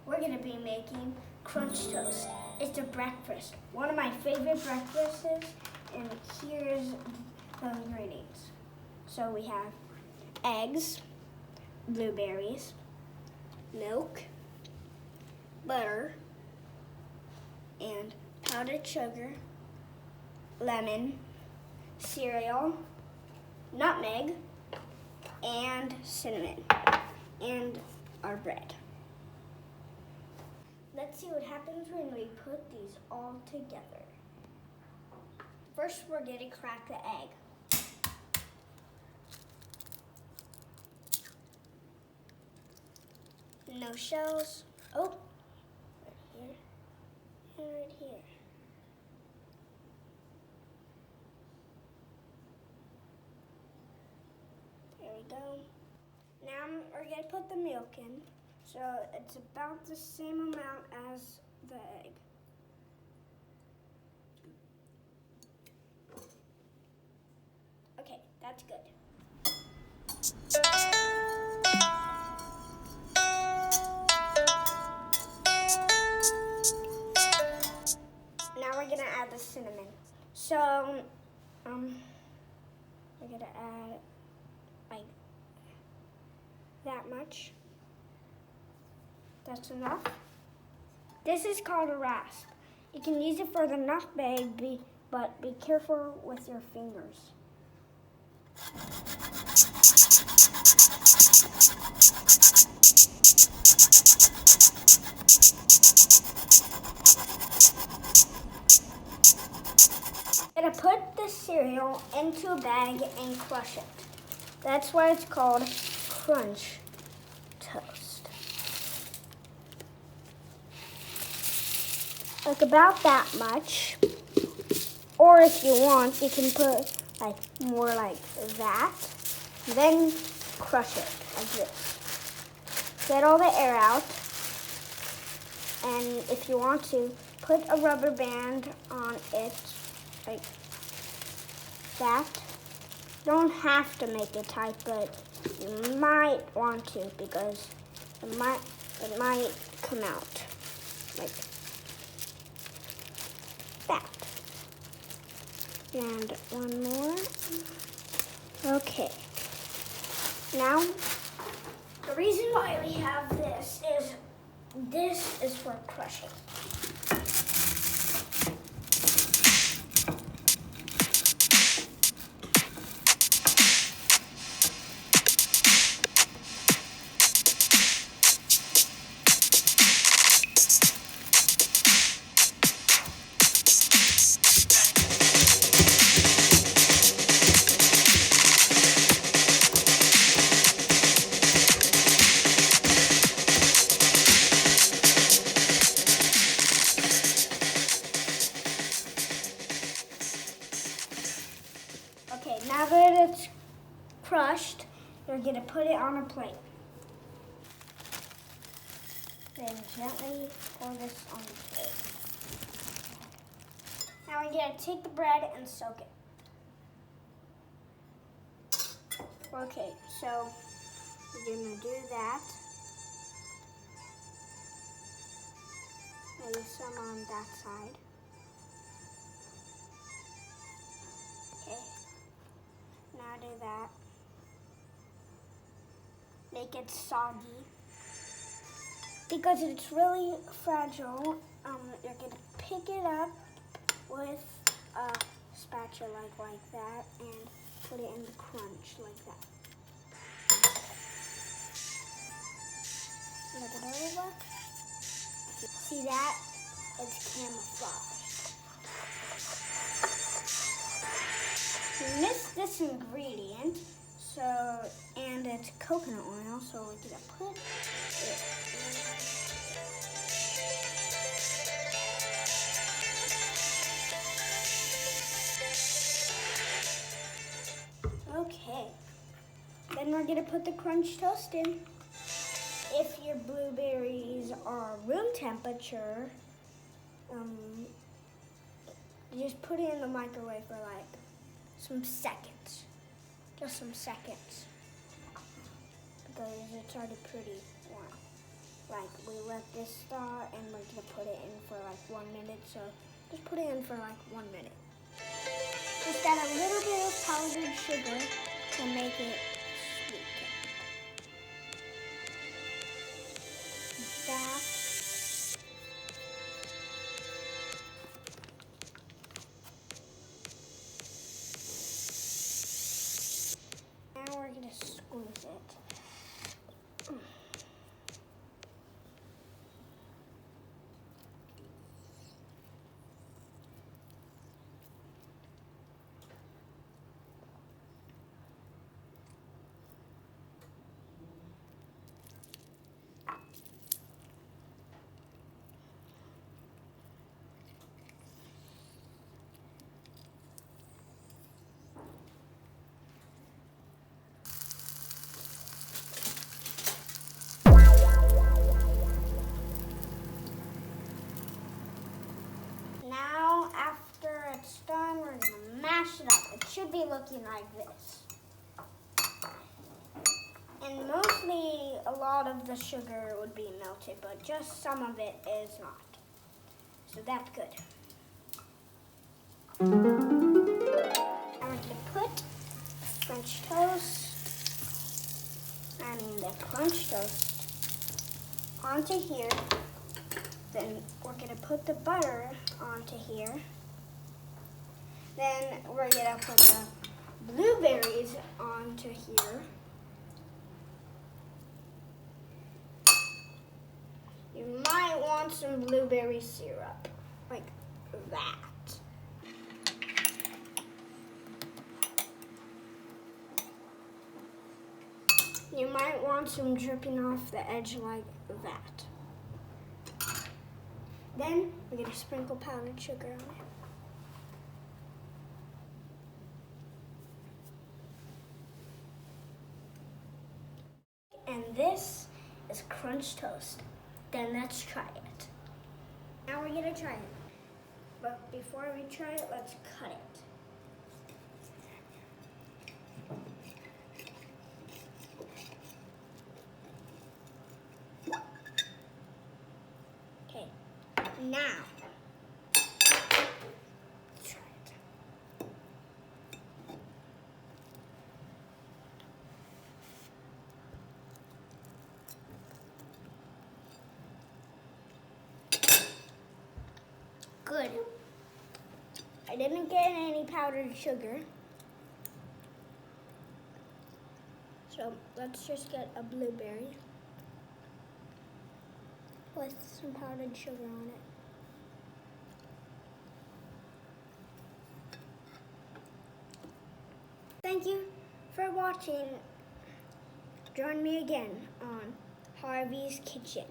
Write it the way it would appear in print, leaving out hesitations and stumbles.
we're going to be making crunch toast. It's a breakfast, one of my favorite breakfasts, and here's the ingredients. So we have eggs, blueberries, milk, butter, and powdered sugar, lemon, cereal, nutmeg, and cinnamon, and our bread. Let's see what happens when we put these all together. First, we're going to crack the egg. No shells. Oh, right here and right here. There we go. Now we're going to put the milk in. So it's about the same amount as the egg. Okay, that's good. Now we're gonna add the cinnamon. So, we're gonna add like that much. That's enough. This is called a rasp. You can use it for the nutmeg, but be careful with your fingers. I'm gonna put the cereal into a bag and crush it. That's why it's called crunch toast. Like about that much. Or if you want, you can put like more like that. Then crush it like this. Get all the air out. And if you want to, put a rubber band on it like that. You don't have to make it tight, but you might want to because it might come out like that. And one more. Okay. Now, the reason why we have this is for crushing. Okay, now that it's crushed, you're going to put it on a plate. Then gently pour this on the plate. Now we're going to take the bread and soak it. Okay, so we're going to do that. Maybe some on that side. Okay. Now do that. Make it soggy. Because it's really fragile, you're going to pick it up with a spatula like that and put it in the crunch like that. Look it over. See that? It's camouflage. We missed this ingredient, and it's coconut oil, so we're gonna put it in. Okay, then we're gonna put the crunch toast in. If your blueberries are room temperature, you just put it in the microwave for like some seconds. Just some seconds. Because it's already pretty warm. like we let this start and we're gonna put it in for like 1 minute. So just put it in for like 1 minute. Just add a little bit of powdered sugar to make it sweet. That. Now we're gonna squeeze it. Now, after it's done, we're gonna mash it up. It should be looking like this. And mostly, a lot of the sugar would be melted, but just some of it is not. So that's good. Now we're gonna put French toast, the crunch toast, onto here. Then we're gonna put the butter onto here. Then we're gonna put the blueberries onto here. You might want some blueberry syrup, like that. You might want some dripping off the edge like that. Then we're gonna sprinkle powdered sugar on it. And this is crunch toast. Then let's try it. Now we're gonna try it. But before we try it, let's cut it. Okay, now, let's try it. Good. I didn't get any powdered sugar. So let's just get a blueberry with some powdered sugar on it. Thank you for watching. Join me again on Harvey's Kitchen.